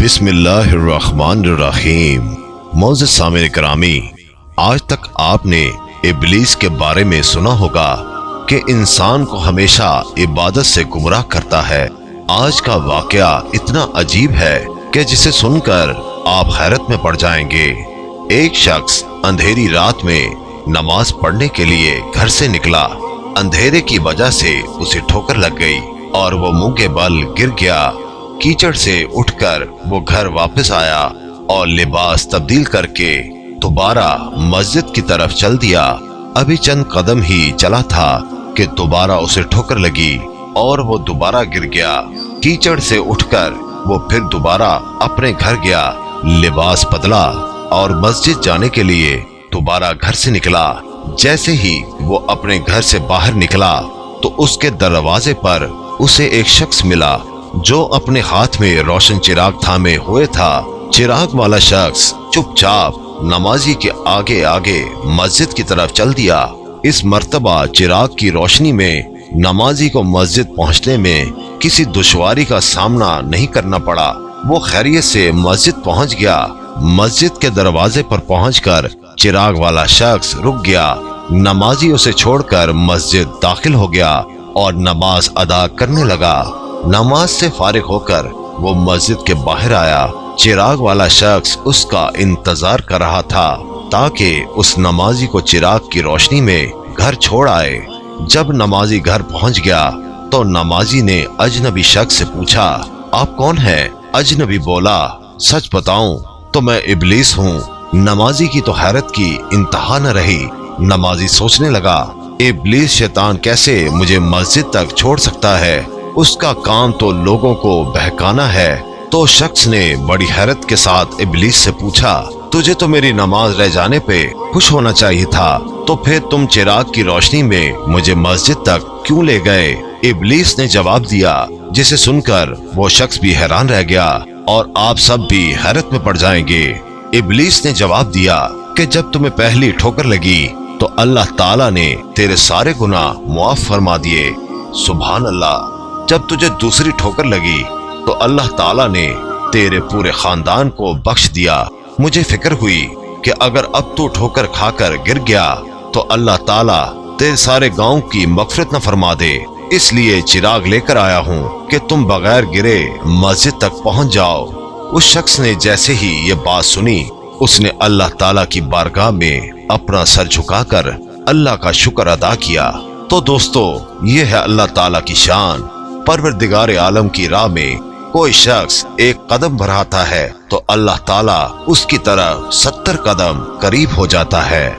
बिस्मिल्लाहिर्रहमानिर्रहीम। मोअज़्ज़िज़ सामिन करामी, आज तक आपने इब्लीस के बारे में सुना होगा कि इंसान को हमेशा इबादत से गुमराह करता है। आज का वाकया इतना अजीब है कि जिसे सुनकर आप हैरत में पड़ जाएंगे। एक शख्स अंधेरी रात में नमाज पढ़ने के लिए घर से निकला। अंधेरे की वजह से उसे ठोकर लग गई और वो मुंह के बल गिर गया। कीचड़ से उठकर वो घर वापस आया और लिबास तब्दील करके दोबारा मस्जिद की तरफ चल दिया। अभी चंद कदम ही चला था कि दोबारा उसे ठोकर लगी और वो दोबारा गिर गया। कीचड़ से उठकर वो फिर दोबारा अपने घर गया, लिबास बदला और मस्जिद जाने के लिए दोबारा घर से निकला। जैसे ही वो अपने घर से बाहर निकला तो उसके दरवाजे पर उसे एक शख्स मिला जो अपने हाथ में रोशन चिराग थामे हुए था। चिराग वाला शख्स चुपचाप नमाजी के आगे आगे मस्जिद की तरफ चल दिया। इस मर्तबा चिराग की रोशनी में नमाजी को मस्जिद पहुंचने में किसी दुश्वारी का सामना नहीं करना पड़ा। वो खैरियत से मस्जिद पहुंच गया। मस्जिद के दरवाजे पर पहुंचकर चिराग वाला शख्स रुक गया। नमाजी उसे छोड़कर मस्जिद दाखिल हो गया और नमाज अदा करने लगा। नमाज से फारिग होकर वो मस्जिद के बाहर आया। चिराग वाला शख्स उसका इंतजार कर रहा था ताकि उस नमाजी को चिराग की रोशनी में घर छोड़ आए। जब नमाजी घर पहुंच गया तो नमाजी ने अजनबी शख्स से पूछा, आप कौन हैं? अजनबी बोला, सच बताऊं तो मैं इब्लीस हूँ। नमाजी की तो हैरत की इंतहा न रही। नमाजी सोचने लगा, इब्लीस शैतान कैसे मुझे मस्जिद तक छोड़ सकता है? उसका काम तो लोगों को बहकाना है। तो शख्स ने बड़ी हैरत के साथ इब्लीस से पूछा, तुझे तो मेरी नमाज रह जाने पे खुश होना चाहिए था, तो फिर तुम चिराग की रोशनी में मुझे मस्जिद तक क्यों ले गए? इब्लीस ने जवाब दिया, जिसे सुनकर वो शख्स भी हैरान रह गया और आप सब भी हैरत में पड़ जाएंगे। इब्लीस ने जवाब दिया कि जब तुम्हें पहली ठोकर लगी तो अल्लाह ताला ने तेरे सारे गुनाह मुआफ फरमा दिए। सुभान अल्लाह। जब तुझे दूसरी ठोकर लगी तो अल्लाह ताला ने तेरे पूरे खानदान को बख्श दिया। मुझे फिक्र हुई कि अगर अब तू ठोकर खाकर गिर गया तो अल्लाह ताला तेरे सारे गांव की मगफिरत न फरमा दे। इसलिए चिराग लेकर आया हूँ कि तुम बगैर गिरे मस्जिद तक पहुँच जाओ। उस शख्स ने जैसे ही ये बात सुनी उसने अल्लाह ताला की बारगाह में अपना सर झुकाकर अल्लाह का शुक्र अदा किया। तो दोस्तों, ये है अल्लाह ताला की शान। परवरदिगार आलम की राह में कोई शख्स एक कदम बढ़ाता है तो अल्लाह ताला उसकी तरफ 70 कदम करीब हो जाता है।